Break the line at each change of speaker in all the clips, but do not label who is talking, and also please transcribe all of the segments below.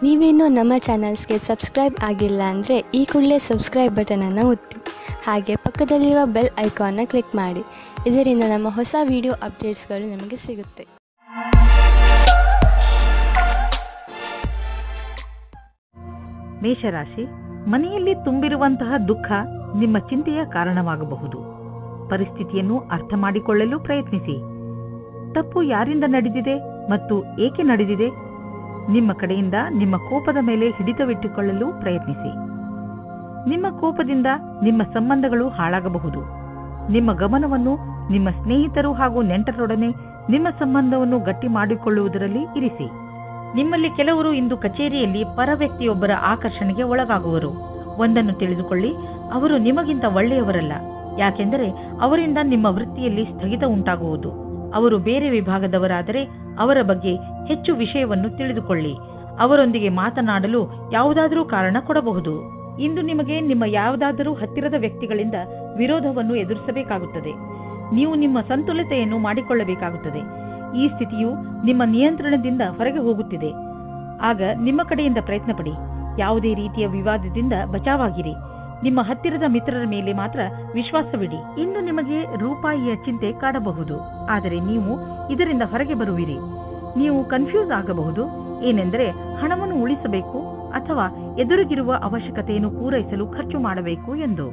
ನೀವೇನೂ ನಮ್ಮ ಚಾನಲ್ಸ್ಗೆ ಸಬ್ಸ್ಕ್ರೈಬ್ ಆಗಿಲ್ಲ ಅಂದರೆ ಈ ಕೂಡಲೇ ಸಬ್ಸ್ಕ್ರೈಬ್ ಬಟನನ್ನು ಒತ್ತಿ ಹಾಗೆ ಪಕ್ಕದಲ್ಲಿರುವ ಬೆಲ್ ಐಕಾನ್ನ ಕ್ಲಿಕ್ ಮಾಡಿ. ಇದರಿಂದ ನಮ್ಮ ಹೊಸ ವಿಡಿಯೋ ಅಪ್ಡೇಟ್ಸ್ಗಳು ನಿಮಗೆ ಸಿಗುತ್ತೆ.
ಮೇಷರಾಶಿ, ಮನೆಯಲ್ಲಿ ತುಂಬಿರುವಂತಹ ದುಃಖ ನಿಮ್ಮ ಚಿಂತೆಯ ಕಾರಣವಾಗಬಹುದು. ಪರಿಸ್ಥಿತಿಯನ್ನು ಅರ್ಥ ಮಾಡಿಕೊಳ್ಳಲು ಪ್ರಯತ್ನಿಸಿ. ತಪ್ಪು ಯಾರಿಂದ ನಡೆದಿದೆ ಮತ್ತು ಏಕೆ ನಡೆದಿದೆ? ನಿಮ್ಮ ಕಡೆಯಿಂದ ನಿಮ್ಮ ಕೋಪದ ಮೇಲೆ ಹಿಡಿತವಿಟ್ಟುಕೊಳ್ಳಲು ಪ್ರಯತ್ನಿಸಿ. ನಿಮ್ಮ ಕೋಪದಿಂದ ನಿಮ್ಮ ಸಂಬಂಧಗಳು ಹಾಳಾಗಬಹುದು. ನಿಮ್ಮ ಗಮನವನ್ನು ನಿಮ್ಮ ಸ್ನೇಹಿತರು ಹಾಗೂ ನೆಂಟರೊಡನೆ ನಿಮ್ಮ ಸಂಬಂಧವನ್ನು ಗಟ್ಟಿ ಮಾಡಿಕೊಳ್ಳುವುದರಲ್ಲಿ ಇರಿಸಿ. ನಿಮ್ಮಲ್ಲಿ ಕೆಲವರು ಇಂದು ಕಚೇರಿಯಲ್ಲಿ ಪರ ವ್ಯಕ್ತಿಯೊಬ್ಬರ ಆಕರ್ಷಣೆಗೆ ಒಳಗಾಗುವರು. ಒಂದನ್ನು ತಿಳಿದುಕೊಳ್ಳಿ, ಅವರು ನಿಮಗಿಂತ ಒಳ್ಳೆಯವರಲ್ಲ. ಯಾಕೆಂದರೆ ಅವರಿಂದ ನಿಮ್ಮ ವೃತ್ತಿಯಲ್ಲಿ ಸ್ಥಗಿತ ಉಂಟಾಗುವುದು. ಅವರು ಬೇರೆ ವಿಭಾಗದವರಾದರೆ ಅವರ ಬಗ್ಗೆ ಹೆಚ್ಚು ವಿಷಯವನ್ನು ತಿಳಿದುಕೊಳ್ಳಿ. ಅವರೊಂದಿಗೆ ಮಾತನಾಡಲು ಯಾವುದಾದರೂ ಕಾರಣ ಕೊಡಬಹುದು. ಇಂದು ನಿಮಗೆ ನಿಮ್ಮ ಯಾವುದಾದರೂ ಹತ್ತಿರದ ವ್ಯಕ್ತಿಗಳಿಂದ ವಿರೋಧವನ್ನು ಎದುರಿಸಬೇಕಾಗುತ್ತದೆ. ನೀವು ನಿಮ್ಮ ಸಂತುಲಿತೆಯನ್ನು ಮಾಡಿಕೊಳ್ಳಬೇಕಾಗುತ್ತದೆ. ಈ ಸ್ಥಿತಿಯು ನಿಮ್ಮ ನಿಯಂತ್ರಣದಿಂದ ಹೊರಗೆ ಹೋಗುತ್ತಿದೆ. ಆಗ ನಿಮ್ಮ ಕಡೆಯಿಂದ ಪ್ರಯತ್ನ ಪಡಿ. ಯಾವುದೇ ರೀತಿಯ ವಿವಾದದಿಂದ ಬಚಾವಾಗಿರಿ. ನಿಮ್ಮ ಹತ್ತಿರದ ಮಿತ್ರರ ಮೇಲೆ ಮಾತ್ರ ವಿಶ್ವಾಸವಿಡಿ. ಇಂದು ನಿಮಗೆ ರೂಪಾಯಿಯ ಚಿಂತೆ ಕಾಡಬಹುದು, ಆದರೆ ನೀವು ಇದರಿಂದ ಹೊರಗೆ ಬರುವಿರಿ. ನೀವು ಕನ್ಫ್ಯೂಸ್ ಆಗಬಹುದು. ಏನೆಂದರೆ ಹಣವನ್ನು ಉಳಿಸಬೇಕು ಅಥವಾ ಎದುರಿಗಿರುವ ಅವಶ್ಯಕತೆಯನ್ನು ಪೂರೈಸಲು ಖರ್ಚು ಮಾಡಬೇಕು ಎಂದು.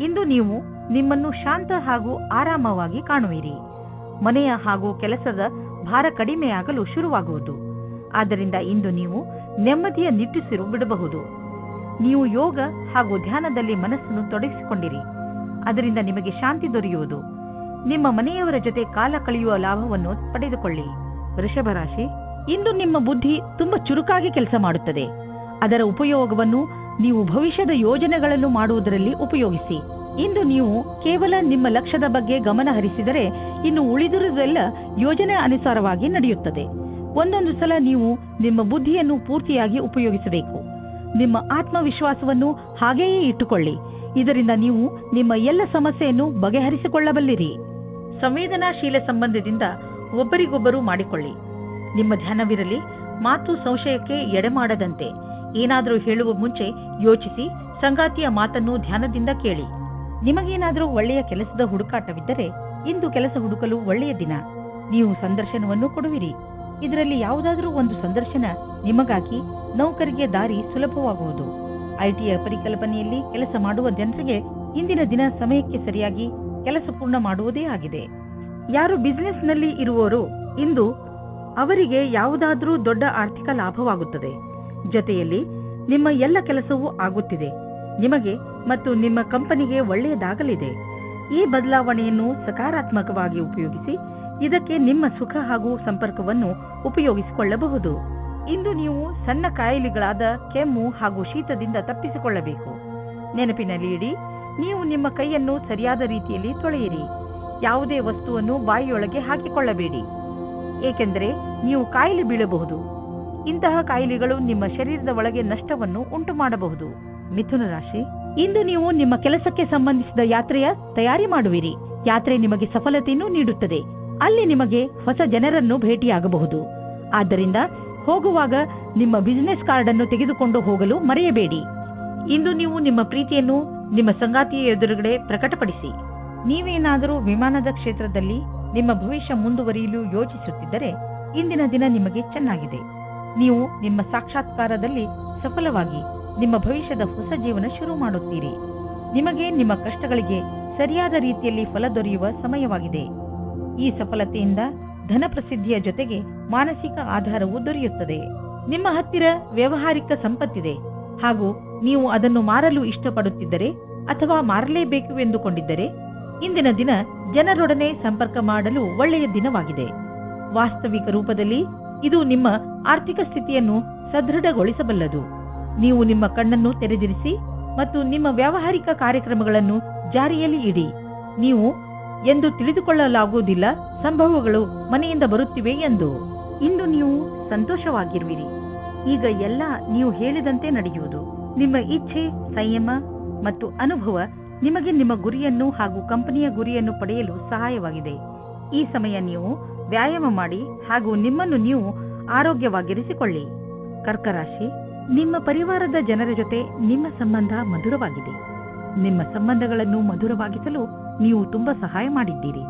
ಇಂದು ನೀವು ನಿಮ್ಮನ್ನು ಶಾಂತ ಹಾಗೂ ಆರಾಮವಾಗಿ ಕಾಣುವಿರಿ. ಮನೆಯ ಹಾಗೂ ಕೆಲಸದ ಭಾರ ಕಡಿಮೆಯಾಗಲು ಶುರುವಾಗುವುದು. ಆದ್ದರಿಂದ ಇಂದು ನೀವು ನೆಮ್ಮದಿಯ ನಿಟ್ಟುಸಿರು ಬಿಡಬಹುದು. ನೀವು ಯೋಗ ಹಾಗೂ ಧ್ಯಾನದಲ್ಲಿ ಮನಸ್ಸನ್ನು ತೊಡಗಿಸಿಕೊಂಡಿರಿ. ಅದರಿಂದ ನಿಮಗೆ ಶಾಂತಿ ದೊರೆಯುವುದು. ನಿಮ್ಮ ಮನೆಯವರ ಜೊತೆ ಕಾಲ ಕಳೆಯುವ ಲಾಭವನ್ನು ಪಡೆದುಕೊಳ್ಳಿ. ವೃಷಭ ರಾಶಿ, ಇಂದು ನಿಮ್ಮ ಬುದ್ಧಿ ತುಂಬಾ ಚುರುಕಾಗಿ ಕೆಲಸ ಮಾಡುತ್ತದೆ. ಅದರ ಉಪಯೋಗವನ್ನು ನೀವು ಭವಿಷ್ಯದ ಯೋಜನೆಗಳನ್ನು ಮಾಡುವುದರಲ್ಲಿ ಉಪಯೋಗಿಸಿ. ಇಂದು ನೀವು ಕೇವಲ ನಿಮ್ಮ ಲಕ್ಷ್ಯದ ಬಗ್ಗೆ ಗಮನ ಹರಿಸಿದರೆ ಇನ್ನು ಉಳಿದಿರುವುದೆಲ್ಲ ಯೋಜನೆ ಅನುಸಾರವಾಗಿ ನಡೆಯುತ್ತದೆ. ಒಂದೊಂದು ಸಲ ನೀವು ನಿಮ್ಮ ಬುದ್ಧಿಯನ್ನು ಪೂರ್ತಿಯಾಗಿ ಉಪಯೋಗಿಸಬೇಕು. ನಿಮ್ಮ ಆತ್ಮವಿಶ್ವಾಸವನ್ನು ಹಾಗೆಯೇ ಇಟ್ಟುಕೊಳ್ಳಿ. ಇದರಿಂದ ನೀವು ನಿಮ್ಮ ಎಲ್ಲ ಸಮಸ್ಯೆಯನ್ನು ಬಗೆಹರಿಸಿಕೊಳ್ಳಬಲ್ಲಿರಿ. ಸಂವೇದನಾಶೀಲ ಸಂಬಂಧದಿಂದ ಒಬ್ಬರಿಗೊಬ್ಬರು ಮಾಡಿಕೊಳ್ಳಿ. ನಿಮ್ಮ ಧ್ಯಾನವಿರಲಿ. ಮಾತು ಸಂಶಯಕ್ಕೆ ಎಡೆಮಾಡದಂತೆ. ಏನಾದರೂ ಹೇಳುವ ಮುಂಚೆ ಯೋಚಿಸಿ. ಸಂಗಾತಿಯ ಮಾತನ್ನು ಧ್ಯಾನದಿಂದ ಕೇಳಿ. ನಿಮಗೇನಾದರೂ ಒಳ್ಳೆಯ ಕೆಲಸದ ಹುಡುಕಾಟವಿದ್ದರೆ ಇಂದು ಕೆಲಸ ಹುಡುಕಲು ಒಳ್ಳೆಯ ದಿನ. ನೀವು ಸಂದರ್ಶನವನ್ನು ಕೊಡುವಿರಿ. ಇದರಲ್ಲಿ ಯಾವುದಾದರೂ ಒಂದು ಸಂದರ್ಶನ ನಿಮಗಾಗಿ ನೌಕರಿಗೆ ದಾರಿ ಸುಲಭವಾಗುವುದು. ಐಟಿಯ ಪರಿಕಲ್ಪನೆಯಲ್ಲಿ ಕೆಲಸ ಮಾಡುವ ಜನರಿಗೆ ಇಂದಿನ ದಿನ ಸಮಯಕ್ಕೆ ಸರಿಯಾಗಿ ಕೆಲಸ ಪೂರ್ಣ ಮಾಡುವುದೇ ಆಗಿದೆ. ಯಾರು ಬಿಸಿನೆಸ್ನಲ್ಲಿ ಇರುವವರು ಇಂದು ಅವರಿಗೆ ಯಾವುದಾದರೂ ದೊಡ್ಡ ಆರ್ಥಿಕ ಲಾಭವಾಗುತ್ತದೆ. ಜೊತೆಯಲ್ಲಿ ನಿಮ್ಮ ಎಲ್ಲ ಕೆಲಸವೂ ಆಗುತ್ತಿದೆ. ನಿಮಗೆ ಮತ್ತು ನಿಮ್ಮ ಕಂಪನಿಗೆ ಒಳ್ಳೆಯದಾಗಲಿದೆ. ಈ ಬದಲಾವಣೆಯನ್ನು ಸಕಾರಾತ್ಮಕವಾಗಿ ಉಪಯೋಗಿಸಿ. ಇದಕ್ಕೆ ನಿಮ್ಮ ಸುಖ ಹಾಗೂ ಸಂಪರ್ಕವನ್ನು ಉಪಯೋಗಿಸಿಕೊಳ್ಳಬಹುದು. ಇಂದು ನೀವು ಸಣ್ಣ ಕಾಯಿಲೆಗಳಾದ ಕೆಮ್ಮು ಹಾಗೂ ಶೀತದಿಂದ ತಪ್ಪಿಸಿಕೊಳ್ಳಬೇಕು. ನೆನಪಿನಲ್ಲಿ ಇಡಿ, ನೀವು ನಿಮ್ಮ ಕೈಯನ್ನು ಸರಿಯಾದ ರೀತಿಯಲ್ಲಿ ತೊಳೆಯಿರಿ. ಯಾವುದೇ ವಸ್ತುವನ್ನು ಬಾಯಿಯೊಳಗೆ ಹಾಕಿಕೊಳ್ಳಬೇಡಿ, ಏಕೆಂದರೆ ನೀವು ಕಾಯಿಲೆ ಬೀಳಬಹುದು. ಇಂತಹ ಕಾಯಿಲೆಗಳು ನಿಮ್ಮ ಶರೀರದ ಒಳಗೆ ನಷ್ಟವನ್ನು ಉಂಟು ಮಾಡಬಹುದು. ಮಿಥುನ ರಾಶಿ, ಇಂದು ನೀವು ನಿಮ್ಮ ಕೆಲಸಕ್ಕೆ ಸಂಬಂಧಿಸಿದ ಯಾತ್ರೆಯ ತಯಾರಿ ಮಾಡುವಿರಿ. ಯಾತ್ರೆ ನಿಮಗೆ ಸಫಲತೆಯನ್ನು ನೀಡುತ್ತದೆ. ಅಲ್ಲಿ ನಿಮಗೆ ಹೊಸ ಜನರನ್ನು ಭೇಟಿಯಾಗಬಹುದು. ಆದ್ದರಿಂದ ಹೋಗುವಾಗ ನಿಮ್ಮ ಬಿಸಿನೆಸ್ ಕಾರ್ಡ್ ಅನ್ನು ತೆಗೆದುಕೊಂಡು ಹೋಗಲು ಮರೆಯಬೇಡಿ. ಇಂದು ನೀವು ನಿಮ್ಮ ಪ್ರೀತಿಯನ್ನು ನಿಮ್ಮ ಸಂಗಾತಿಯ ಎದುರುಗಡೆ ಪ್ರಕಟಪಡಿಸಿ. ನೀವೇನಾದರೂ ವಿಮಾನದ ಕ್ಷೇತ್ರದಲ್ಲಿ ನಿಮ್ಮ ಭವಿಷ್ಯ ಮುಂದುವರಿಯಲು ಯೋಚಿಸುತ್ತಿದ್ದರೆ ಇಂದಿನ ದಿನ ನಿಮಗೆ ಚೆನ್ನಾಗಿದೆ. ನೀವು ನಿಮ್ಮ ಸಾಕ್ಷಾತ್ಕಾರದಲ್ಲಿ ಸಫಲವಾಗಿ ನಿಮ್ಮ ಭವಿಷ್ಯದ ಹೊಸ ಜೀವನ ಶುರು ಮಾಡುತ್ತೀರಿ. ನಿಮಗೆ ನಿಮ್ಮ ಕಷ್ಟಗಳಿಗೆ ಸರಿಯಾದ ರೀತಿಯಲ್ಲಿ ಫಲ ದೊರೆಯುವ ಸಮಯವಾಗಿದೆ. ಈ ಸಫಲತೆಯಿಂದ ಧನ ಪ್ರಸಿದ್ಧಿಯ ಜೊತೆಗೆ ಮಾನಸಿಕ ಆಧಾರವು ದೊರೆಯುತ್ತದೆ. ನಿಮ್ಮ ಹತ್ತಿರ ವ್ಯಾವಹಾರಿಕ ಸಂಪತ್ತಿದೆ ಹಾಗೂ ನೀವು ಅದನ್ನು ಮಾರಲು ಇಷ್ಟಪಡುತ್ತಿದ್ದರೆ ಅಥವಾ ಮಾರಲೇಬೇಕು ಎಂದುಕೊಂಡಿದ್ದರೆ ಇಂದಿನ ದಿನ ಜನರೊಡನೆ ಸಂಪರ್ಕ ಮಾಡಲು ಒಳ್ಳೆಯ ದಿನವಾಗಿದೆ. ವಾಸ್ತವಿಕ ರೂಪದಲ್ಲಿ ಇದು ನಿಮ್ಮ ಆರ್ಥಿಕ ಸ್ಥಿತಿಯನ್ನು ಸದೃಢಗೊಳಿಸಬಲ್ಲದು. ನೀವು ನಿಮ್ಮ ಕಣ್ಣನ್ನು ತೆರೆದಿರಿಸಿ ಮತ್ತು ನಿಮ್ಮ ವ್ಯಾವಹಾರಿಕ ಕಾರ್ಯಕ್ರಮಗಳನ್ನು ಜಾರಿಯಲ್ಲಿ ಇಡಿ. ನೀವು ಎಂದು ತಿಳಿದುಕೊಳ್ಳಲಾಗುವುದಿಲ್ಲ ಸಂಭವಗಳು ಮನೆಯಿಂದ ಬರುತ್ತಿವೆ ಎಂದು. ಇಂದು ನೀವು ಸಂತೋಷವಾಗಿರುವಿರಿ. ಈಗ ಎಲ್ಲ ನೀವು ಹೇಳಿದಂತೆ ನಡೆಯುವುದು. ನಿಮ್ಮ ಇಚ್ಛೆ, ಸಂಯಮ ಮತ್ತು ಅನುಭವ ನಿಮಗೆ ನಿಮ್ಮ ಗುರಿಯನ್ನು ಹಾಗೂ ಕಂಪನಿಯ ಗುರಿಯನ್ನು ಪಡೆಯಲು ಸಹಾಯವಾಗಿದೆ. ಈ ಸಮಯ ನೀವು ವ್ಯಾಯಾಮ ಮಾಡಿ ಹಾಗೂ ನಿಮ್ಮನ್ನು ನೀವು ಆರೋಗ್ಯವಾಗಿರಿಸಿಕೊಳ್ಳಿ. ಕರ್ಕ ರಾಶಿ, ನಿಮ್ಮ ಪರಿವಾರದ ಜನರ ಜೊತೆ ನಿಮ್ಮ ಸಂಬಂಧ ಮಧುರವಾಗಿದೆ. ನಿಮ್ಮ ಸಂಬಂಧಗಳನ್ನು ಮಧುರವಾಗಿಸಲು ನೀವು ತುಂಬಾ ಸಹಾಯ ಮಾಡಿದ್ದೀರಿ.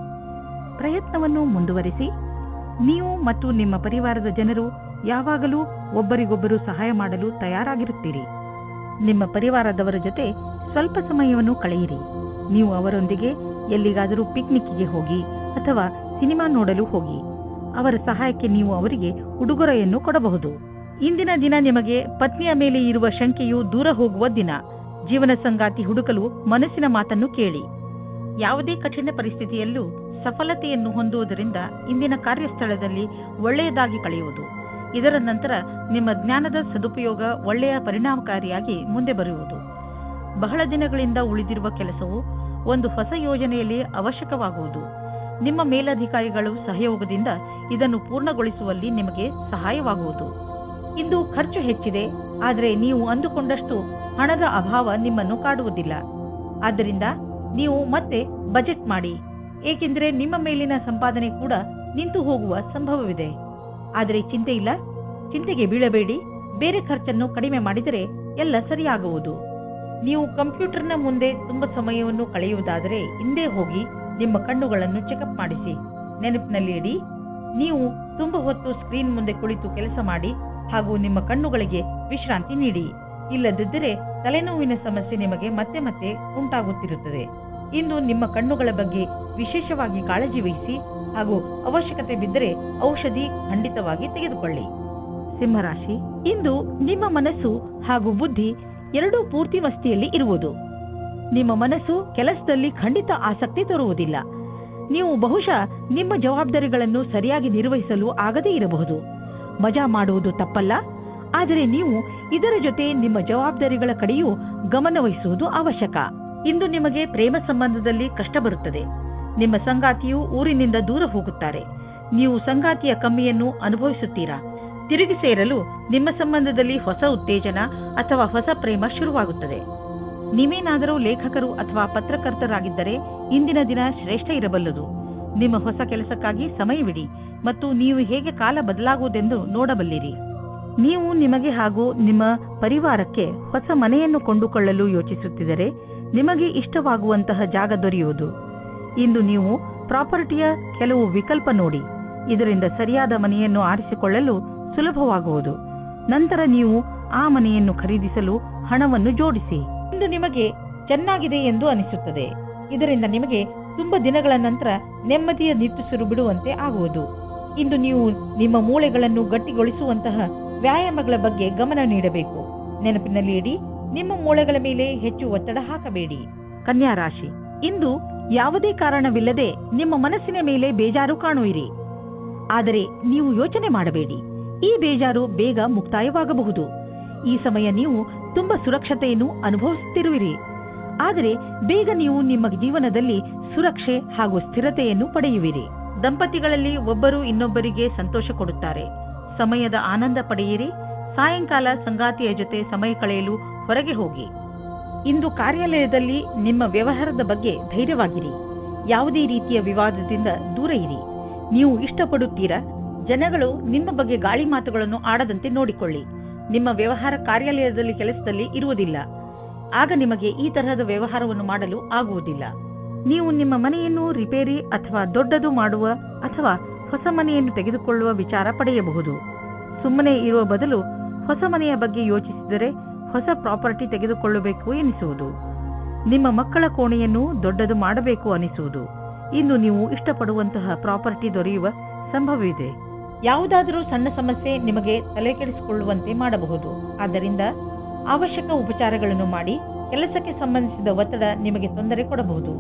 ಪ್ರಯತ್ನವನ್ನು ಮುಂದುವರಿಸಿ. ನೀವು ಮತ್ತು ನಿಮ್ಮ ಪರಿವಾರದ ಜನರು ಯಾವಾಗಲೂ ಒಬ್ಬರಿಗೊಬ್ಬರು ಸಹಾಯ ಮಾಡಲು ತಯಾರಾಗಿರುತ್ತೀರಿ. ನಿಮ್ಮ ಪರಿವಾರದವರ ಜೊತೆ ಸ್ವಲ್ಪ ಸಮಯವನ್ನು ಕಳೆಯಿರಿ. ನೀವು ಅವರೊಂದಿಗೆ ಎಲ್ಲಿಗಾದರೂ ಪಿಕ್ನಿಕ್ಗೆ ಹೋಗಿ ಅಥವಾ ಸಿನಿಮಾ ನೋಡಲು ಹೋಗಿ. ಅವರ ಸಹಾಯಕ್ಕೆ ನೀವು ಅವರಿಗೆ ಉಡುಗೊರೆಯನ್ನು ಕೊಡಬಹುದು. ಇಂದಿನ ದಿನ ನಿಮಗೆ ಪತ್ನಿಯ ಮೇಲೆ ಇರುವ ಶಂಕೆಯು ದೂರ ಹೋಗುವ ದಿನ. ಜೀವನ ಸಂಗಾತಿ ಹುಡುಕಲು ಮನಸ್ಸಿನ ಮಾತನ್ನು ಕೇಳಿ. ಯಾವುದೇ ಕಠಿಣ ಪರಿಸ್ಥಿತಿಯಲ್ಲೂ ಸಫಲತೆಯನ್ನು ಹೊಂದುವುದರಿಂದ ಇಂದಿನ ಕಾರ್ಯಸ್ಥಳದಲ್ಲಿ ಒಳ್ಳೆಯದಾಗಿ ಕಳೆಯುವುದು. ಇದರ ನಂತರ ನಿಮ್ಮ ಜ್ಞಾನದ ಸದುಪಯೋಗ ಒಳ್ಳೆಯ ಪರಿಣಾಮಕಾರಿಯಾಗಿ ಮುಂದೆ ಬರುವುದು. ಬಹಳ ದಿನಗಳಿಂದ ಉಳಿದಿರುವ ಕೆಲಸವು ಒಂದು ಹೊಸ ಯೋಜನೆಯಲ್ಲಿ ಅವಶ್ಯಕವಾಗುವುದು. ನಿಮ್ಮ ಮೇಲಧಿಕಾರಿಗಳು ಸಹಯೋಗದಿಂದ ಇದನ್ನು ಪೂರ್ಣಗೊಳಿಸುವಲ್ಲಿ ನಿಮಗೆ ಸಹಾಯವಾಗುವುದು. ಇಂದು ಖರ್ಚು ಹೆಚ್ಚಿದೆ, ಆದರೆ ನೀವು ಅಂದುಕೊಂಡಷ್ಟು ಹಣದ ಅಭಾವ ನಿಮ್ಮನ್ನು ಕಾಡುವುದಿಲ್ಲ. ಆದ್ದರಿಂದ ನೀವು ಮತ್ತೆ ಬಜೆಟ್ ಮಾಡಿ, ಏಕೆಂದರೆ ನಿಮ್ಮ ಮೇಲಿನ ಸಂಪಾದನೆ ಕೂಡ ನಿಂತು ಹೋಗುವ ಸಂಭವವಿದೆ. ಆದರೆ ಚಿಂತೆ ಇಲ್ಲ, ಚಿಂತೆಗೆ ಬೀಳಬೇಡಿ. ಬೇರೆ ಖರ್ಚನ್ನು ಕಡಿಮೆ ಮಾಡಿದರೆ ಎಲ್ಲ ಸರಿಯಾಗುವುದು. ನೀವು ಕಂಪ್ಯೂಟರ್ನ ಮುಂದೆ ತುಂಬ ಸಮಯವನ್ನು ಕಳೆಯುವುದಾದರೆ ಹಿಂದೆ ಹೋಗಿ ನಿಮ್ಮ ಕಣ್ಣುಗಳನ್ನು ಚೆಕಪ್ ಮಾಡಿಸಿ. ನೆನಪಿನಲ್ಲಿ ಇಡಿ, ನೀವು ತುಂಬ ಹೊತ್ತು ಸ್ಕ್ರೀನ್ ಮುಂದೆ ಕುಳಿತು ಕೆಲಸ ಮಾಡಿ ಹಾಗೂ ನಿಮ್ಮ ಕಣ್ಣುಗಳಿಗೆ ವಿಶ್ರಾಂತಿ ನೀಡಿ. ಇಲ್ಲದಿದ್ದರೆ ತಲೆನೋವಿನ ಸಮಸ್ಯೆ ನಿಮಗೆ ಮತ್ತೆ ಮತ್ತೆ ಉಂಟಾಗುತ್ತಿರುತ್ತದೆ. ಇಂದು ನಿಮ್ಮ ಕಣ್ಣುಗಳ ಬಗ್ಗೆ ವಿಶೇಷವಾಗಿ ಕಾಳಜಿ ವಹಿಸಿ ಹಾಗೂ ಅವಶ್ಯಕತೆ ಬಿದ್ದರೆ ಔಷಧಿ ಖಂಡಿತವಾಗಿ ತೆಗೆದುಕೊಳ್ಳಿ. ಸಿಂಹರಾಶಿ, ಇಂದು ನಿಮ್ಮ ಮನಸ್ಸು ಹಾಗೂ ಬುದ್ಧಿ ಎರಡೂ ಪೂರ್ತಿ ಮಸ್ತಿಯಲ್ಲಿ ಇರುವುದು. ನಿಮ್ಮ ಮನಸ್ಸು ಕೆಲಸದಲ್ಲಿ ಖಂಡಿತ ಆಸಕ್ತಿ ತೋರುವುದಿಲ್ಲ. ನೀವು ಬಹುಶಃ ನಿಮ್ಮ ಜವಾಬ್ದಾರಿಗಳನ್ನು ಸರಿಯಾಗಿ ನಿರ್ವಹಿಸಲು ಆಗದೇ ಇರಬಹುದು. ಮಜಾ ಮಾಡುವುದು ತಪ್ಪಲ್ಲ, ಆದರೆ ನೀವು ಇದರ ಜೊತೆ ನಿಮ್ಮ ಜವಾಬ್ದಾರಿಗಳ ಕಡೆಯೂ ಗಮನವಹಿಸುವುದು ಅವಶ್ಯಕ. ಇಂದು ನಿಮಗೆ ಪ್ರೇಮ ಸಂಬಂಧದಲ್ಲಿ ಕಷ್ಟ ಬರುತ್ತದೆ. ನಿಮ್ಮ ಸಂಗಾತಿಯು ಊರಿನಿಂದ ದೂರ ಹೋಗುತ್ತಾರೆ. ನೀವು ಸಂಗಾತಿಯ ಕಮ್ಮಿಯನ್ನು ಅನುಭವಿಸುತ್ತೀರಾ. ತಿರುಗಿ ಸೇರಲು ನಿಮ್ಮ ಸಂಬಂಧದಲ್ಲಿ ಹೊಸ ಉತ್ತೇಜನ ಅಥವಾ ಹೊಸ ಪ್ರೇಮ ಶುರುವಾಗುತ್ತದೆ. ನೀವೇನಾದರೂ ಲೇಖಕರು ಅಥವಾ ಪತ್ರಕರ್ತರಾಗಿದ್ದರೆ ಇಂದಿನ ದಿನ ಶ್ರೇಷ್ಠ ಇರಬಲ್ಲದು. ನಿಮ್ಮ ಹೊಸ ಕೆಲಸಕ್ಕಾಗಿ ಸಮಯವಿಡಿ ಮತ್ತು ನೀವು ಹೇಗೆ ಕಾಲ ಬದಲಾಗುವುದೆಂದು ನೋಡಬಲ್ಲಿರಿ. ನೀವು ನಿಮಗೆ ಹಾಗೂ ನಿಮ್ಮ ಪರಿವಾರಕ್ಕೆ ಹೊಸ ಮನೆಯನ್ನು ಕೊಂಡುಕೊಳ್ಳಲು ಯೋಚಿಸುತ್ತಿದ್ದರೆ ನಿಮಗೆ ಇಷ್ಟವಾಗುವಂತಹ ಜಾಗ ದೊರೆಯುವುದು. ಇಂದು ನೀವು ಪ್ರಾಪರ್ಟಿಯ ಕೆಲವು ವಿಕಲ್ಪ ನೋಡಿ. ಇದರಿಂದ ಸರಿಯಾದ ಮನೆಯನ್ನು ಆರಿಸಿಕೊಳ್ಳಲು ಸುಲಭವಾಗುವುದು. ನಂತರ ನೀವು ಆ ಮನೆಯನ್ನು ಖರೀದಿಸಲು ಹಣವನ್ನು ಜೋಡಿಸಿ. ಇಂದು ನಿಮಗೆ ಚೆನ್ನಾಗಿದೆ ಎಂದು ಅನಿಸುತ್ತದೆ. ಇದರಿಂದ ನಿಮಗೆ ತುಂಬ ದಿನಗಳ ನಂತರ ನೆಮ್ಮದಿಯ ನಿಟ್ಟುಸಿರು ಬಿಡುವಂತೆ ಆಗುವುದು. ಇಂದು ನೀವು ನಿಮ್ಮ ಮೂಳೆಗಳನ್ನು ಗಟ್ಟಿಗೊಳಿಸುವಂತಹ ವ್ಯಾಯಾಮಗಳ ಬಗ್ಗೆ ಗಮನ ನೀಡಬೇಕು. ನೆನಪಿನಲ್ಲಿ ಇಡಿ, ನಿಮ್ಮ ಮೂಳೆಗಳ ಮೇಲೆ ಹೆಚ್ಚು ಒತ್ತಡ ಹಾಕಬೇಡಿ. ಕನ್ಯಾ ರಾಶಿ, ಇಂದು ಯಾವುದೇ ಕಾರಣವಿಲ್ಲದೆ ನಿಮ್ಮ ಮನಸ್ಸಿನ ಮೇಲೆ ಬೇಜಾರು ಕಾಣುವಿರಿ. ಆದರೆ ನೀವು ಯೋಚನೆ ಮಾಡಬೇಡಿ, ಈ ಬೇಜಾರು ಬೇಗ ಮುಕ್ತಾಯವಾಗಬಹುದು. ಈ ಸಮಯ ನೀವು ತುಂಬಾ ಸುರಕ್ಷತೆಯನ್ನು ಅನುಭವಿಸುತ್ತಿರುವಿರಿ. ಆದರೆ ಬೇಗ ನೀವು ನಿಮ್ಮ ಜೀವನದಲ್ಲಿ ಸುರಕ್ಷೆ ಹಾಗೂ ಸ್ಥಿರತೆಯನ್ನು ಪಡೆಯುವಿರಿ. ದಂಪತಿಗಳಲ್ಲಿ ಒಬ್ಬರು ಇನ್ನೊಬ್ಬರಿಗೆ ಸಂತೋಷ ಕೊಡುತ್ತಾರೆ. ಸಮಯದ ಆನಂದ ಪಡೆಯಿರಿ. ಸಾಯಂಕಾಲ ಸಂಗಾತಿಯ ಜೊತೆ ಸಮಯ ಕಳೆಯಲು ಹೊರಗೆ ಹೋಗಿ. ಇಂದು ಕಾರ್ಯಾಲಯದಲ್ಲಿ ನಿಮ್ಮ ವ್ಯವಹಾರದ ಬಗ್ಗೆ ಧೈರ್ಯವಾಗಿರಿ. ಯಾವುದೇ ರೀತಿಯ ವಿವಾದದಿಂದ ದೂರ ಇರಿ. ನೀವು ಇಷ್ಟಪಡುತ್ತೀರಾ? ಜನಗಳು ನಿಮ್ಮ ಬಗ್ಗೆ ಗಾಳಿ ಮಾತುಗಳನ್ನು ಆಡದಂತೆ ನೋಡಿಕೊಳ್ಳಿ. ನಿಮ್ಮ ವ್ಯವಹಾರ ಕಾರ್ಯಾಲಯದಲ್ಲಿ ಕೆಲಸದಲ್ಲಿ ಇರುವುದಿಲ್ಲ. ಆಗ ನಿಮಗೆ ಈ ತರಹದ ವ್ಯವಹಾರವನ್ನು ಮಾಡಲು ಆಗುವುದಿಲ್ಲ. ನೀವು ನಿಮ್ಮ ಮನೆಯನ್ನು ರಿಪೇರಿ ಅಥವಾ ದೊಡ್ಡದು ಮಾಡುವ ಅಥವಾ ಹೊಸ ಮನೆಯನ್ನು ತೆಗೆದುಕೊಳ್ಳುವ ವಿಚಾರ ಪಡೆಯಬಹುದು. ಸುಮ್ಮನೆ ಇರುವ ಬದಲು ಹೊಸ ಮನೆಯ ಬಗ್ಗೆ ಯೋಚಿಸಿದರೆ ಹೊಸ ಪ್ರಾಪರ್ಟಿ ತೆಗೆದುಕೊಳ್ಳಬೇಕು ಎನಿಸುವುದು. ನಿಮ್ಮ ಮಕ್ಕಳ ಕೋಣೆಯನ್ನು ದೊಡ್ಡದು ಮಾಡಬೇಕು ಅನಿಸುವುದು. ಇಂದು ನೀವು ಇಷ್ಟಪಡುವಂತಹ ಪ್ರಾಪರ್ಟಿ ದೊರೆಯುವ ಸಂಭವವಿದೆ. ಯಾವುದಾದರೂ ಸಣ್ಣ ಸಮಸ್ಯೆ ನಿಮಗೆ ತಲೆಕೆಡಿಸಿಕೊಳ್ಳುವಂತೆ ಮಾಡಬಹುದು. ಆದ್ದರಿಂದ ಅವಶ್ಯಕ ಉಪಚಾರಗಳನ್ನು ಮಾಡಿ. ಕೆಲಸಕ್ಕೆ ಸಂಬಂಧಿಸಿದ ಒತ್ತಡ ನಿಮಗೆ ತೊಂದರೆ ಕೊಡಬಹುದು.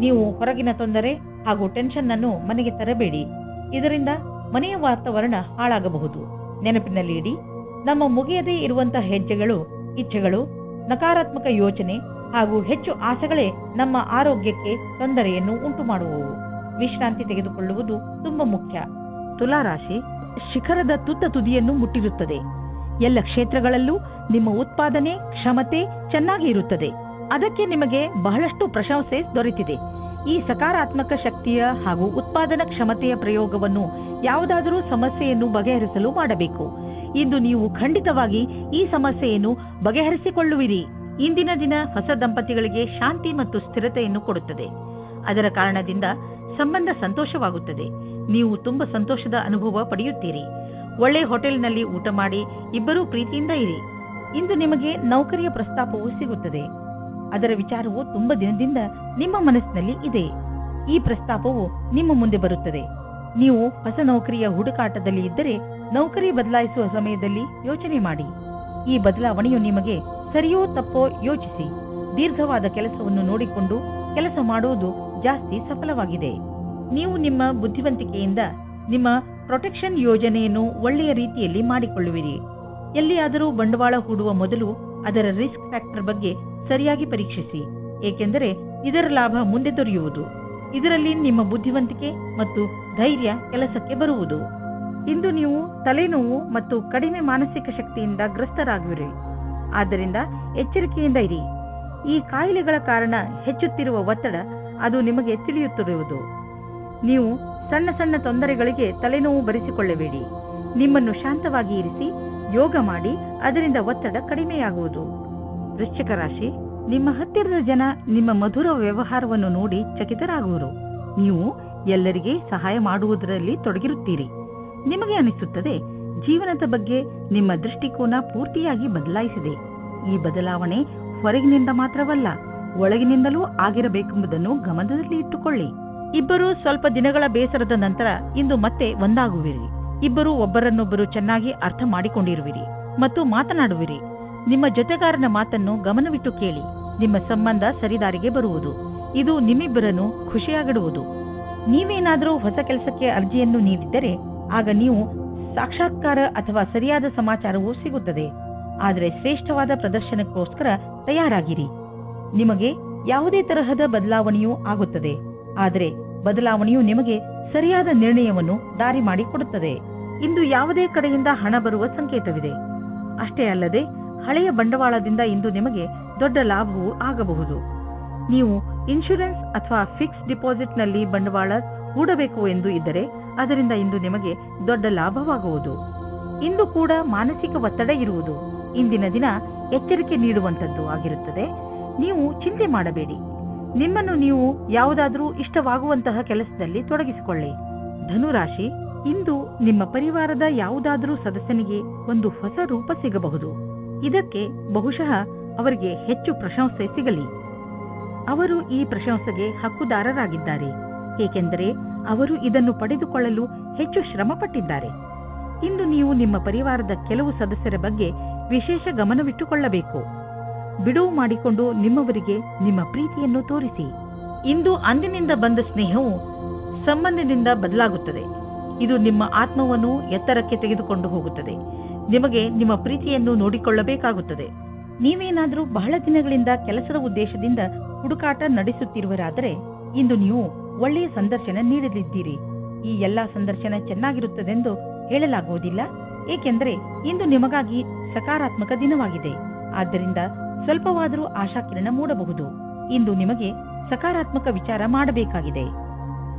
ನೀವು ಹೊರಗಿನ ತೊಂದರೆ ಹಾಗೂ ಟೆನ್ಷನ್ ಅನ್ನು ಮನೆಗೆ ತರಬೇಡಿ. ಇದರಿಂದ ಮನೆಯ ವಾತಾವರಣ ಹಾಳಾಗಬಹುದು. ನೆನಪಿನಲ್ಲಿ ಇಡಿ, ನಮ್ಮ ಮುಗಿಯದೇ ಇರುವಂತಹ ಹೆಜ್ಜೆಗಳು, ಇಚ್ಛೆಗಳು, ನಕಾರಾತ್ಮಕ ಯೋಚನೆ ಹಾಗೂ ಹೆಚ್ಚು ಆಸೆಗಳೇ ನಮ್ಮ ಆರೋಗ್ಯಕ್ಕೆ ತೊಂದರೆಯನ್ನು ಉಂಟು ಮಾಡುವವು. ವಿಶ್ರಾಂತಿ ತೆಗೆದುಕೊಳ್ಳುವುದು ತುಂಬಾ ಮುಖ್ಯ. ತುಲಾರಾಶಿ, ಶಿಖರದ ತುತ್ತ ತುದಿಯನ್ನು ಮುಟ್ಟಿರುತ್ತದೆ. ಎಲ್ಲ ಕ್ಷೇತ್ರಗಳಲ್ಲೂ ನಿಮ್ಮ ಉತ್ಪಾದನೆ ಕ್ಷಮತೆ ಚೆನ್ನಾಗಿ ಇರುತ್ತದೆ. ಅದಕ್ಕೆ ನಿಮಗೆ ಬಹಳಷ್ಟು ಪ್ರಶಂಸೆ ದೊರೆತಿದೆ. ಈ ಸಕಾರಾತ್ಮಕ ಶಕ್ತಿಯ ಹಾಗೂ ಉತ್ಪಾದನಾ ಕ್ಷಮತೆಯ ಪ್ರಯೋಗವನ್ನು ಯಾವುದಾದರೂ ಸಮಸ್ಯೆಯನ್ನು ಬಗೆಹರಿಸಲು ಮಾಡಬೇಕು. ಇಂದು ನೀವು ಖಂಡಿತವಾಗಿ ಈ ಸಮಸ್ಯೆಯನ್ನು ಬಗೆಹರಿಸಿಕೊಳ್ಳುವಿರಿ. ಇಂದಿನ ದಿನ ಹೊಸ ದಂಪತಿಗಳಿಗೆ ಶಾಂತಿ ಮತ್ತು ಸ್ಥಿರತೆಯನ್ನು ಕೊಡುತ್ತದೆ. ಅದರ ಕಾರಣದಿಂದ ಸಂಬಂಧ ಸಂತೋಷವಾಗುತ್ತದೆ. ನೀವು ತುಂಬಾ ಸಂತೋಷದ ಅನುಭವ ಪಡೆಯುತ್ತೀರಿ. ಒಳ್ಳೆ ಹೋಟೆಲ್ನಲ್ಲಿ ಊಟ ಮಾಡಿ ಇಬ್ಬರೂ ಪ್ರೀತಿಯಿಂದ ಇರಿ. ಇಂದು ನಿಮಗೆ ನೌಕರಿಯ ಪ್ರಸ್ತಾಪವು ಸಿಗುತ್ತದೆ. ಅದರ ವಿಚಾರವು ತುಂಬಾ ದಿನದಿಂದ ನಿಮ್ಮ ಮನಸ್ಸಿನಲ್ಲಿ ಇದೆ. ಈ ಪ್ರಸ್ತಾಪವು ನಿಮ್ಮ ಮುಂದೆ ಬರುತ್ತದೆ. ನೀವು ಹೊಸ ನೌಕರಿಯ ಹುಡುಕಾಟದಲ್ಲಿ ಇದ್ದರೆ ನೌಕರಿ ಬದಲಾಯಿಸುವ ಸಮಯದಲ್ಲಿ ಯೋಚನೆ ಮಾಡಿ. ಈ ಬದಲಾವಣೆಯು ನಿಮಗೆ ಸರಿಯೋ ತಪ್ಪೋ ಯೋಚಿಸಿ. ದೀರ್ಘವಾದ ಕೆಲಸವನ್ನು ನೋಡಿಕೊಂಡು ಕೆಲಸ ಮಾಡುವುದು ಜಾಸ್ತಿ ಸಫಲವಾಗಿದೆ. ನೀವು ನಿಮ್ಮ ಬುದ್ಧಿವಂತಿಕೆಯಿಂದ ನಿಮ್ಮ ಪ್ರೊಟೆಕ್ಷನ್ ಯೋಜನೆಯನ್ನು ಒಳ್ಳೆಯ ರೀತಿಯಲ್ಲಿ ಮಾಡಿಕೊಳ್ಳುವಿರಿ. ಎಲ್ಲಿಯಾದರೂ ಬಂಡವಾಳ ಹೂಡುವ ಮೊದಲು ಅದರ ರಿಸ್ಕ್ ಫ್ಯಾಕ್ಟರ್ ಬಗ್ಗೆ ಸರಿಯಾಗಿ ಪರೀಕ್ಷಿಸಿ, ಏಕೆಂದರೆ ಇದರ ಲಾಭ ಮುಂದೆ ದೊರೆಯುವುದು. ಇದರಲ್ಲಿ ನಿಮ್ಮ ಬುದ್ಧಿವಂತಿಕೆ ಮತ್ತು ಧೈರ್ಯ ಕೆಲಸಕ್ಕೆ ಬರುವುದು. ಇಂದು ನೀವು ತಲೆನೋವು ಮತ್ತು ಕಡಿಮೆ ಮಾನಸಿಕ ಶಕ್ತಿಯಿಂದ ಗ್ರಸ್ತರಾಗುವಿರಿ. ಆದ್ದರಿಂದ ಎಚ್ಚರಿಕೆಯಿಂದ ಇರಿ. ಈ ಕಾಯಿಲೆಗಳ ಕಾರಣ ಹೆಚ್ಚುತ್ತಿರುವ ಒತ್ತಡ ಅದು ನಿಮಗೆ ತಿಳಿಯುತ್ತಿರುವುದು. ನೀವು ಸಣ್ಣ ಸಣ್ಣ ತೊಂದರೆಗಳಿಗೆ ತಲೆನೋವು ಬರೆಸಿಕೊಳ್ಳಬೇಡಿ. ನಿಮ್ಮನ್ನು ಶಾಂತವಾಗಿ ಇರಿಸಿ ಯೋಗ ಮಾಡಿ, ಅದರಿಂದ ಒತ್ತಡ ಕಡಿಮೆಯಾಗುವುದು. ವೃಶ್ಚಿಕ ರಾಶಿ, ನಿಮ್ಮ ಹತ್ತಿರದ ಜನ ನಿಮ್ಮ ಮಧುರ ವ್ಯವಹಾರವನ್ನು ನೋಡಿ ಚಕಿತರಾಗುವರು. ನೀವು ಎಲ್ಲರಿಗೆ ಸಹಾಯ ಮಾಡುವುದರಲ್ಲಿ ತೊಡಗಿರುತ್ತೀರಿ. ನಿಮಗೆ ಅನಿಸುತ್ತದೆ ಜೀವನದ ಬಗ್ಗೆ ನಿಮ್ಮ ದೃಷ್ಟಿಕೋನ ಪೂರ್ತಿಯಾಗಿ ಬದಲಾಯಿಸಿದೆ. ಈ ಬದಲಾವಣೆ ಹೊರಗಿನಿಂದ ಮಾತ್ರವಲ್ಲ, ಒಳಗಿನಿಂದಲೂ ಆಗಿರಬೇಕೆಂಬುದನ್ನು ಗಮನದಲ್ಲಿ ಇಟ್ಟುಕೊಳ್ಳಿ. ಇಬ್ಬರು ಸ್ವಲ್ಪ ದಿನಗಳ ಬೇಸರದ ನಂತರ ಇಂದು ಮತ್ತೆ ಒಂದಾಗುವಿರಿ. ಇಬ್ಬರು ಒಬ್ಬರನ್ನೊಬ್ಬರು ಚೆನ್ನಾಗಿ ಅರ್ಥ ಮಾಡಿಕೊಂಡಿರುವಿರಿ ಮತ್ತು ಮಾತನಾಡುವಿರಿ. ನಿಮ್ಮ ಜೊತೆಗಾರನ ಮಾತನ್ನು ಗಮನವಿಟ್ಟು ಕೇಳಿ. ನಿಮ್ಮ ಸಂಬಂಧ ಸರಿದಾರಿಗೆ ಬರುವುದು. ಇದು ನಿಮ್ಮಿಬ್ಬರನ್ನು ಖುಷಿಯಾಗಿಡುವುದು. ನೀವೇನಾದರೂ ಹೊಸ ಕೆಲಸಕ್ಕೆ ಅರ್ಜಿಯನ್ನು ನೀಡಿದ್ದರೆ ಆಗ ನೀವು ಸಾಕ್ಷಾತ್ಕಾರ ಅಥವಾ ಸರಿಯಾದ ಸಮಾಚಾರವೂ ಸಿಗುತ್ತದೆ. ಆದರೆ ಶ್ರೇಷ್ಠವಾದ ಪ್ರದರ್ಶನಕ್ಕೋಸ್ಕರ ತಯಾರಾಗಿರಿ. ನಿಮಗೆ ಯಾವುದೇ ತರಹದ ಬದಲಾವಣೆಯೂ ಆಗುತ್ತದೆ, ಆದರೆ ಬದಲಾವಣೆಯು ನಿಮಗೆ ಸರಿಯಾದ ನಿರ್ಣಯವನ್ನು ದಾರಿ ಮಾಡಿಕೊಡುತ್ತದೆ. ಇಂದು ಯಾವುದೇ ಕಡೆಯಿಂದ ಹಣ ಬರುವ ಸಂಕೇತವಿದೆ. ಅಷ್ಟೇ ಅಲ್ಲದೆ ಹಳೆಯ ಬಂಡವಾಳದಿಂದ ಇಂದು ನಿಮಗೆ ದೊಡ್ಡ ಲಾಭವೂ ಆಗಬಹುದು. ನೀವು ಇನ್ಶೂರೆನ್ಸ್ ಅಥವಾ ಫಿಕ್ಸ್ ಡಿಪಾಸಿಟ್ನಲ್ಲಿ ಬಂಡವಾಳ ಹೂಡಬೇಕು ಎಂದು ಇದ್ದರೆ ಅದರಿಂದ ಇಂದು ನಿಮಗೆ ದೊಡ್ಡ ಲಾಭವಾಗುವುದು. ಇಂದು ಕೂಡ ಮಾನಸಿಕ ಒತ್ತಡ ಇರುವುದು. ಇಂದಿನ ದಿನ ಎಚ್ಚರಿಕೆ ನೀಡುವಂತದ್ದು ಆಗಿರುತ್ತದೆ. ನೀವು ಚಿಂತೆ ಮಾಡಬೇಡಿ. ನಿಮ್ಮನ್ನು ನೀವು ಯಾವುದಾದರೂ ಇಷ್ಟವಾಗುವಂತಹ ಕೆಲಸದಲ್ಲಿ ತೊಡಗಿಸಿಕೊಳ್ಳಿ. ಧನುರಾಶಿ, ಇಂದು ನಿಮ್ಮ ಪರಿವಾರದ ಯಾವುದಾದರೂ ಸದಸ್ಯನಿಗೆ ಒಂದು ಹೊಸ ರೂಪ ಸಿಗಬಹುದು. ಇದಕ್ಕೆ ಬಹುಶಃ ಅವರಿಗೆ ಹೆಚ್ಚು ಪ್ರಶಂಸೆ ಸಿಗಲಿ. ಅವರು ಈ ಪ್ರಶಂಸೆಗೆ ಹಕ್ಕುದಾರರಾಗಿದ್ದಾರೆ, ಏಕೆಂದರೆ ಅವರು ಇದನ್ನು ಪಡೆದುಕೊಳ್ಳಲು ಹೆಚ್ಚು ಶ್ರಮಪಟ್ಟಿದ್ದಾರೆ. ಇಂದು ನೀವು ನಿಮ್ಮ ಪರಿವಾರದ ಕೆಲವು ಸದಸ್ಯರ ಬಗ್ಗೆ ವಿಶೇಷ ಗಮನವಿಟ್ಟುಕೊಳ್ಳಬೇಕು. ಬಿಡುವು ಮಾಡಿಕೊಂಡು ನಿಮ್ಮವರಿಗೆ ನಿಮ್ಮ ಪ್ರೀತಿಯನ್ನು ತೋರಿಸಿ. ಇಂದು ಅಂದಿನಿಂದ ಬಂದ ಸ್ನೇಹವು ಸಂಬಂಧದಿಂದ ಬದಲಾಗುತ್ತದೆ. ಇದು ನಿಮ್ಮ ಆತ್ಮವನ್ನು ಎತ್ತರಕ್ಕೆ ತೆಗೆದುಕೊಂಡು ಹೋಗುತ್ತದೆ. ನಿಮಗೆ ನಿಮ್ಮ ಪ್ರೀತಿಯನ್ನು ನೋಡಿಕೊಳ್ಳಬೇಕಾಗುತ್ತದೆ. ನೀವೇನಾದರೂ ಬಹಳ ದಿನಗಳಿಂದ ಕೆಲಸದ ಉದ್ದೇಶದಿಂದ ಹುಡುಕಾಟ ನಡೆಸುತ್ತಿರುವರಾದರೆ ಇಂದು ನೀವು ಒಳ್ಳೆಯ ಸಂದರ್ಶನ ನೀಡಲಿದ್ದೀರಿ. ಈ ಎಲ್ಲಾ ಸಂದರ್ಶನ ಚೆನ್ನಾಗಿರುತ್ತದೆಂದು ಹೇಳಲಾಗುವುದಿಲ್ಲ, ಏಕೆಂದರೆ ಇಂದು ನಿಮಗಾಗಿ ಸಕಾರಾತ್ಮಕ ದಿನವಾಗಿದೆ. ಆದ್ದರಿಂದ ಸ್ವಲ್ಪವಾದರೂ ಆಶಾಕಿರಣ ಮೂಡಬಹುದು. ಇಂದು ನಿಮಗೆ ಸಕಾರಾತ್ಮಕ ವಿಚಾರ ಮಾಡಬೇಕಾಗಿದೆ.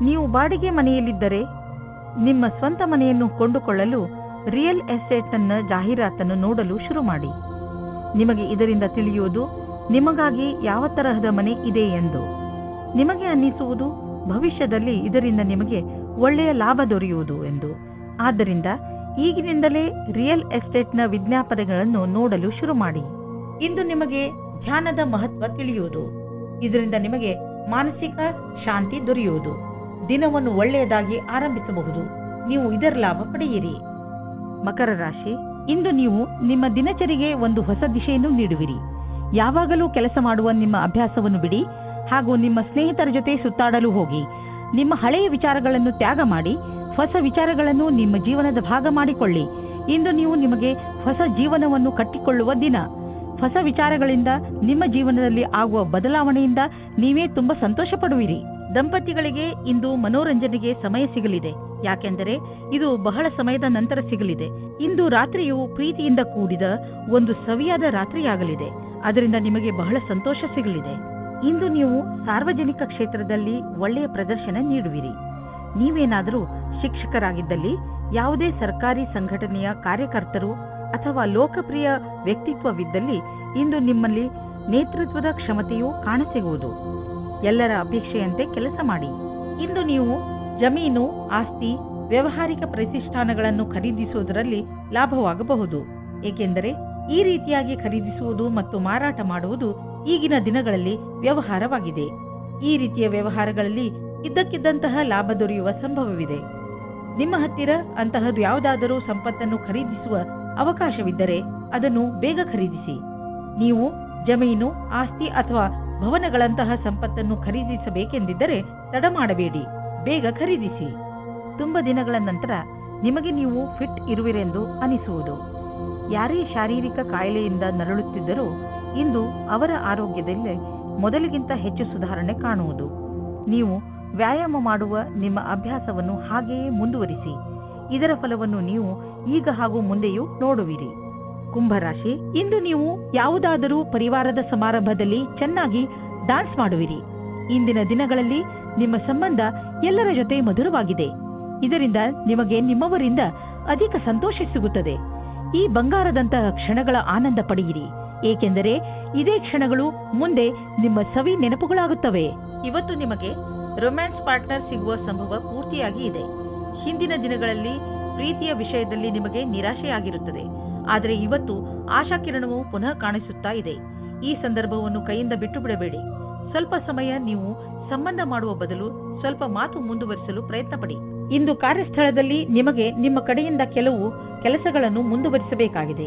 ನೀವು ಬಾಡಿಗೆ ಮನೆಯಲ್ಲಿದ್ದರೆ ನಿಮ್ಮ ಸ್ವಂತ ಮನೆಯನ್ನು ಕೊಂಡುಕೊಳ್ಳಲು ರಿಯಲ್ ಎಸ್ಟೇಟ್ನ ಜಾಹೀರಾತನ್ನು ನೋಡಲು ಶುರು ಮಾಡಿ. ನಿಮಗೆ ಇದರಿಂದ ತಿಳಿಯುವುದು ನಿಮಗಾಗಿ ಯಾವ ತರಹದ ಮನೆ ಇದೆ ಎಂದು. ನಿಮಗೆ ಅನ್ನಿಸುವುದು ಭವಿಷ್ಯದಲ್ಲಿ ಇದರಿಂದ ನಿಮಗೆ ಒಳ್ಳೆಯ ಲಾಭ ದೊರೆಯುವುದು ಎಂದು. ಆದ್ದರಿಂದ ಈಗಿನಿಂದಲೇ ರಿಯಲ್ ಎಸ್ಟೇಟ್ನ ವಿಜ್ಞಾಪನೆಗಳನ್ನು ನೋಡಲು ಶುರು ಮಾಡಿ. ಇಂದು ನಿಮಗೆ ಧ್ಯಾನದ ಮಹತ್ವ ತಿಳಿಯುವುದು. ಇದರಿಂದ ನಿಮಗೆ ಮಾನಸಿಕ ಶಾಂತಿ ದೊರೆಯುವುದು. ದಿನವನ್ನು ಒಳ್ಳೆಯದಾಗಿ ಆರಂಭಿಸಬಹುದು. ನೀವು ಇದರ ಲಾಭ ಪಡೆಯಿರಿ. ಮಕರ ರಾಶಿ, ಇಂದು ನೀವು ನಿಮ್ಮ ದಿನಚರಿಗೆ ಒಂದು ಹೊಸ ದಿಶೆಯನ್ನು ನೀಡುವಿರಿ. ಯಾವಾಗಲೂ ಕೆಲಸ ಮಾಡುವ ನಿಮ್ಮ ಅಭ್ಯಾಸವನ್ನು ಬಿಡಿ ಹಾಗೂ ನಿಮ್ಮ ಸ್ನೇಹಿತರ ಜೊತೆ ಸುತ್ತಾಡಲು ಹೋಗಿ. ನಿಮ್ಮ ಹಳೆಯ ವಿಚಾರಗಳನ್ನು ತ್ಯಾಗ ಮಾಡಿ ಹೊಸ ವಿಚಾರಗಳನ್ನು ನಿಮ್ಮ ಜೀವನದ ಭಾಗ ಮಾಡಿಕೊಳ್ಳಿ. ಇಂದು ನೀವು ನಿಮಗೆ ಹೊಸ ಜೀವನವನ್ನು ಕಟ್ಟಿಕೊಳ್ಳುವ ದಿನ. ಹೊಸ ವಿಚಾರಗಳಿಂದ ನಿಮ್ಮ ಜೀವನದಲ್ಲಿ ಆಗುವ ಬದಲಾವಣೆಯಿಂದ ನೀವೇ ತುಂಬಾ ಸಂತೋಷ ಪಡುವಿರಿ. ದಂಪತಿಗಳಿಗೆ ಇಂದು ಮನೋರಂಜನೆಗೆ ಸಮಯ ಸಿಗಲಿದೆ, ಯಾಕೆಂದರೆ ಇದು ಬಹಳ ಸಮಯದ ನಂತರ ಸಿಗಲಿದೆ. ಇಂದು ರಾತ್ರಿಯು ಪ್ರೀತಿಯಿಂದ ಕೂಡಿದ ಒಂದು ಸವಿಯಾದ ರಾತ್ರಿಯಾಗಲಿದೆ. ಅದರಿಂದ ನಿಮಗೆ ಬಹಳ ಸಂತೋಷ ಸಿಗಲಿದೆ. ಇಂದು ನೀವು ಸಾರ್ವಜನಿಕ ಕ್ಷೇತ್ರದಲ್ಲಿ ಒಳ್ಳೆಯ ಪ್ರದರ್ಶನ ನೀಡುವಿರಿ. ನೀವೇನಾದರೂ ಶಿಕ್ಷಕರಾಗಿದ್ದಲ್ಲಿ, ಯಾವುದೇ ಸರ್ಕಾರಿ ಸಂಘಟನೆಯ ಕಾರ್ಯಕರ್ತರು ಅಥವಾ ಲೋಕಪ್ರಿಯ ವ್ಯಕ್ತಿತ್ವವಿದ್ದಲ್ಲಿ ಇಂದು ನಿಮ್ಮಲ್ಲಿ ನೇತೃತ್ವದ ಕ್ಷಮತೆಯೂ ಕಾಣಸಿಗುವುದು. ಎಲ್ಲರ ಅಪೇಕ್ಷೆಯಂತೆ ಕೆಲಸ ಮಾಡಿ. ಇಂದು ನೀವು ಜಮೀನು, ಆಸ್ತಿ, ವ್ಯಾವಹಾರಿಕ ಪ್ರತಿಷ್ಠಾನಗಳನ್ನು ಖರೀದಿಸುವುದರಲ್ಲಿ ಲಾಭವಾಗಬಹುದು. ಏಕೆಂದರೆ ಈ ರೀತಿಯಾಗಿ ಖರೀದಿಸುವುದು ಮತ್ತು ಮಾರಾಟ ಮಾಡುವುದು ಈಗಿನ ದಿನಗಳಲ್ಲಿ ವ್ಯವಹಾರವಾಗಿದೆ. ಈ ರೀತಿಯ ವ್ಯವಹಾರಗಳಲ್ಲಿ ಇದ್ದಕ್ಕಿದ್ದಂತಹ ಲಾಭ ದೊರೆಯುವ ಸಂಭವವಿದೆ. ನಿಮ್ಮ ಹತ್ತಿರ ಅಂತಹದ್ದು ಯಾವುದಾದರೂ ಸಂಪತ್ತನ್ನು ಖರೀದಿಸುವ ಅವಕಾಶವಿದ್ದರೆ ಅದನ್ನು ಬೇಗ ಖರೀದಿಸಿ. ನೀವು ಜಮೀನು, ಆಸ್ತಿ ಅಥವಾ ಭವನಗಳಂತಹ ಸಂಪತ್ತನ್ನು ಖರೀದಿಸಬೇಕೆಂದಿದ್ದರೆ ತಡ ಮಾಡಬೇಡಿ, ಬೇಗ ಖರೀದಿಸಿ. ತುಂಬ ದಿನಗಳ ನಂತರ ನಿಮಗೆ ನೀವು ಫಿಟ್ ಇರುವಿರೆಂದು ಅನಿಸುವುದು. ಯಾರೇ ಶಾರೀರಿಕ ಕಾಯಿಲೆಯಿಂದ ನರಳುತ್ತಿದ್ದರೂ ಇಂದು ಅವರ ಆರೋಗ್ಯದಲ್ಲಿ ಮೊದಲಿಗಿಂತ ಹೆಚ್ಚು ಸುಧಾರಣೆ ಕಾಣುವುದು. ನೀವು ವ್ಯಾಯಾಮ ಮಾಡುವ ನಿಮ್ಮ ಅಭ್ಯಾಸವನ್ನು ಹಾಗೆಯೇ ಮುಂದುವರಿಸಿ. ಇದರ ಫಲವನ್ನು ನೀವು ಈಗ ಹಾಗೂ ಮುಂದೆಯೂ ನೋಡುವಿರಿ. ಕುಂಭರಾಶಿ, ಇಂದು ನೀವು ಯಾವುದಾದರೂ ಪರಿವಾರದ ಸಮಾರಂಭದಲ್ಲಿ ಚೆನ್ನಾಗಿ ಡಾನ್ಸ್ ಮಾಡುವಿರಿ. ಇಂದಿನ ದಿನಗಳಲ್ಲಿ ನಿಮ್ಮ ಸಂಬಂಧ ಎಲ್ಲರ ಜೊತೆ ಮಧುರವಾಗಿದೆ. ಇದರಿಂದ ನಿಮಗೆ ನಿಮ್ಮವರಿಂದ ಅಧಿಕ ಸಂತೋಷ ಸಿಗುತ್ತದೆ. ಈ ಬಂಗಾರದಂತಹ ಕ್ಷಣಗಳ ಆನಂದ ಪಡೆಯಿರಿ, ಏಕೆಂದರೆ ಇದೇ ಕ್ಷಣಗಳು ಮುಂದೆ ನಿಮ್ಮ ಸವಿ ನೆನಪುಗಳಾಗುತ್ತವೆ. ಇವತ್ತು ನಿಮಗೆ ರೊಮ್ಯಾನ್ಸ್ ಪಾರ್ಟ್ನರ್ ಸಿಗುವ ಸಂಭವ ಪೂರ್ತಿಯಾಗಿ ಇದೆ. ಹಿಂದಿನ ದಿನಗಳಲ್ಲಿ ಪ್ರೀತಿಯ ವಿಷಯದಲ್ಲಿ ನಿಮಗೆ ನಿರಾಶೆಯಾಗಿರುತ್ತದೆ, ಆದರೆ ಇವತ್ತು ಆಶಾಕಿರಣವು ಪುನಃ ಕಾಣಿಸುತ್ತಾ ಇದೆ. ಈ ಸಂದರ್ಭವನ್ನು ಕೈಯಿಂದ ಬಿಟ್ಟು ಬಿಡಬೇಡಿ. ಸ್ವಲ್ಪ ಸಮಯ ನೀವು ಸಂಬಂಧ ಮಾಡುವ ಬದಲು ಸ್ವಲ್ಪ ಮಾತು ಮುಂದುವರಿಸಲು ಪ್ರಯತ್ನ ಪಡಿ. ಇಂದು ಕಾರ್ಯಸ್ಥಳದಲ್ಲಿ ನಿಮಗೆ ನಿಮ್ಮ ಕಡೆಯಿಂದ ಕೆಲವು ಕೆಲಸಗಳನ್ನು ಮುಂದುವರಿಸಬೇಕಾಗಿದೆ.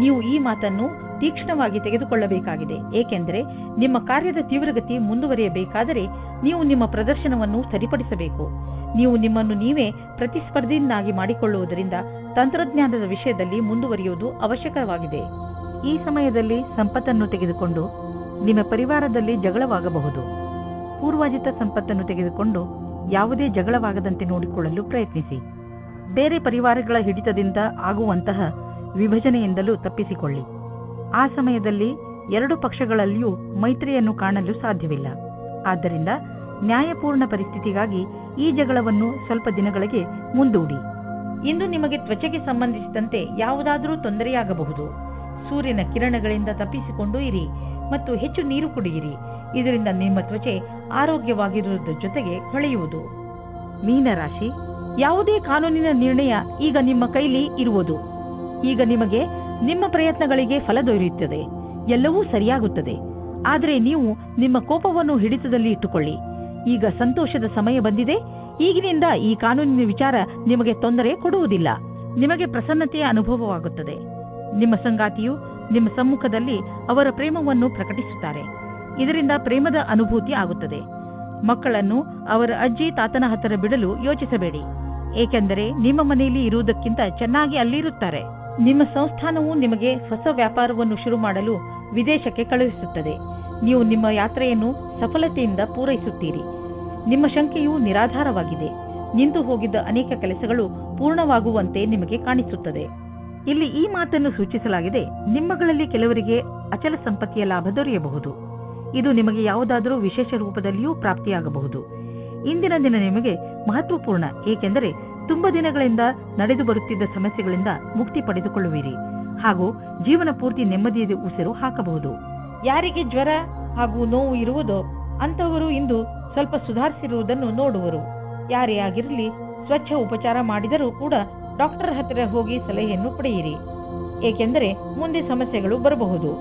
ನೀವು ಈ ಮಾತನ್ನು ತೀಕ್ಷ್ಣವಾಗಿ ತೆಗೆದುಕೊಳ್ಳಬೇಕಾಗಿದೆ, ಏಕೆಂದರೆ ನಿಮ್ಮ ಕಾರ್ಯದ ತೀವ್ರಗತಿ ಮುಂದುವರಿಯಬೇಕಾದರೆ ನೀವು ನಿಮ್ಮ ಪ್ರದರ್ಶನವನ್ನು ಸರಿಪಡಿಸಬೇಕು. ನೀವು ನಿಮ್ಮನ್ನು ನೀವೇ ಪ್ರತಿಸ್ಪರ್ಧಿಯನ್ನಾಗಿ ಮಾಡಿಕೊಳ್ಳುವುದರಿಂದ ತಂತ್ರಜ್ಞಾನದ ವಿಷಯದಲ್ಲಿ ಮುಂದುವರಿಯುವುದು ಅವಶ್ಯಕವಾಗಿದೆ. ಈ ಸಮಯದಲ್ಲಿ ಸಂಪತ್ತನ್ನು ತೆಗೆದುಕೊಂಡು ನಿಮ್ಮ ಪರಿವಾರದಲ್ಲಿ ಜಗಳವಾಗಬಹುದು. ಪೂರ್ವಾಜಿತ ಸಂಪತ್ತನ್ನು ತೆಗೆದುಕೊಂಡು ಯಾವುದೇ ಜಗಳವಾಗದಂತೆ ನೋಡಿಕೊಳ್ಳಲು ಪ್ರಯತ್ನಿಸಿ. ಬೇರೆ ಪರಿವಾರಗಳ ಹಿಡಿತದಿಂದ ಆಗುವಂತಹ ವಿಭಜನೆಯಿಂದಲೂ ತಪ್ಪಿಸಿಕೊಳ್ಳಿ. ಆ ಸಮಯದಲ್ಲಿ ಎರಡು ಪಕ್ಷಗಳಲ್ಲಿಯೂ ಮೈತ್ರಿಯನ್ನು ಕಾಣಲು ಸಾಧ್ಯವಿಲ್ಲ. ಆದ್ದರಿಂದ ನ್ಯಾಯಪೂರ್ಣ ಪರಿಸ್ಥಿತಿಗಾಗಿ ಈ ಜಗಳವನ್ನು ಸ್ವಲ್ಪ ದಿನಗಳಿಗೆ ಮುಂದೂಡಿ. ಇಂದು ನಿಮಗೆ ತ್ವಚೆಗೆ ಸಂಬಂಧಿಸಿದಂತೆ ಯಾವುದಾದರೂ ತೊಂದರೆಯಾಗಬಹುದು. ಸೂರ್ಯನ ಕಿರಣಗಳಿಂದ ತಪ್ಪಿಸಿಕೊಂಡು ಇರಿ ಮತ್ತು ಹೆಚ್ಚು ನೀರು ಕುಡಿಯಿರಿ. ಇದರಿಂದ ನಿಮ್ಮ ತ್ವಚೆ ಆರೋಗ್ಯವಾಗಿರುವುದರ ಜೊತೆಗೆ ಹೊಳೆಯುವುದು. ಮೀನರಾಶಿ, ಯಾವುದೇ ಕಾನೂನಿನ ನಿರ್ಣಯ ಈಗ ನಿಮ್ಮ ಕೈಲಿ ಇರುವುದು. ಈಗ ನಿಮಗೆ ನಿಮ್ಮ ಪ್ರಯತ್ನಗಳಿಗೆ ಫಲ ದೊರೆಯುತ್ತದೆ, ಎಲ್ಲವೂ ಸರಿಯಾಗುತ್ತದೆ. ಆದರೆ ನೀವು ನಿಮ್ಮ ಕೋಪವನ್ನು ಹಿಡಿತದಲ್ಲಿ ಇಟ್ಟುಕೊಳ್ಳಿ. ಈಗ ಸಂತೋಷದ ಸಮಯ ಬಂದಿದೆ. ಈಗಿನಿಂದ ಈ ಕಾನೂನಿನ ವಿಚಾರ ನಿಮಗೆ ತೊಂದರೆ ಕೊಡುವುದಿಲ್ಲ. ನಿಮಗೆ ಪ್ರಸನ್ನತೆಯ ಅನುಭವವಾಗುತ್ತದೆ. ನಿಮ್ಮ ಸಂಗಾತಿಯು ನಿಮ್ಮ ಸಮ್ಮುಖದಲ್ಲಿ ಅವರ ಪ್ರೇಮವನ್ನು ಪ್ರಕಟಿಸುತ್ತಾರೆ. ಇದರಿಂದ ಪ್ರೇಮದ ಅನುಭೂತಿ ಆಗುತ್ತದೆ. ಮಕ್ಕಳನ್ನು ಅವರ ಅಜ್ಜಿ ತಾತನ ಹತ್ತಿರ ಬಿಡಲು ಯೋಚಿಸಬೇಡಿ, ಏಕೆಂದರೆ ನಿಮ್ಮ ಮನೆಯಲ್ಲಿ ಇರುವುದಕ್ಕಿಂತ ಚೆನ್ನಾಗಿ ಅಲ್ಲಿರುತ್ತಾರೆ. ನಿಮ್ಮ ಸಂಸ್ಥಾನವು ನಿಮಗೆ ಹೊಸ ವ್ಯಾಪಾರವನ್ನು ಶುರು ಮಾಡಲು ವಿದೇಶಕ್ಕೆ ಕಳುಹಿಸುತ್ತದೆ. ನೀವು ನಿಮ್ಮ ಯಾತ್ರೆಯನ್ನು ಸಫಲತೆಯಿಂದ ಪೂರೈಸುತ್ತೀರಿ. ನಿಮ್ಮ ಶಂಕೆಯು ನಿರಾಧಾರವಾಗಿದೆ. ನಿಂತು ಹೋಗಿದ್ದ ಅನೇಕ ಕೆಲಸಗಳು ಪೂರ್ಣವಾಗುವಂತೆ ನಿಮಗೆ ಕಾಣಿಸುತ್ತದೆ. ಇಲ್ಲಿ ಈ ಮಾತನ್ನು ಸೂಚಿಸಲಾಗಿದೆ, ನಿಮ್ಮಗಳಲ್ಲಿ ಕೆಲವರಿಗೆ ಅಚಲ ಸಂಪತ್ತಿಯ ಲಾಭ ದೊರೆಯಬಹುದು. ಇದು ನಿಮಗೆ ಯಾವುದಾದರೂ ವಿಶೇಷ ರೂಪದಲ್ಲಿಯೂ ಪ್ರಾಪ್ತಿಯಾಗಬಹುದು. ಇಂದಿನ ದಿನ ನಿಮಗೆ ಮಹತ್ವಪೂರ್ಣ, ಏಕೆಂದರೆ ತುಂಬ ದಿನಗಳಿಂದ ನಡೆದು ಬರುತ್ತಿದ್ದ ಸಮಸ್ಯೆಗಳಿಂದ ಮುಕ್ತಿ ಪಡೆದುಕೊಳ್ಳುವಿರಿ ಹಾಗೂ ಜೀವನ ಪೂರ್ತಿ ನೆಮ್ಮದಿಯ ಉಸಿರು ಹಾಕಬಹುದು. ಯಾರಿಗೆ ಜ್ವರ ಹಾಗೂ ನೋವು ಇರುವುದೋ ಅಂತವರು ಇಂದು ಸ್ವಲ್ಪ ಸುಧಾರಿಸಿರುವುದನ್ನು ನೋಡುವರು. ಯಾರೇ ಆಗಿರಲಿ, ಸ್ವಚ್ಛ ಉಪಚಾರ ಮಾಡಿದರೂ ಕೂಡ ಡಾಕ್ಟರ್ ಹತ್ತಿರ ಹೋಗಿ ಸಲಹೆಯನ್ನು ಪಡೆಯಿರಿ, ಏಕೆಂದರೆ ಮುಂದೆ ಸಮಸ್ಯೆಗಳು ಬರಬಹುದು.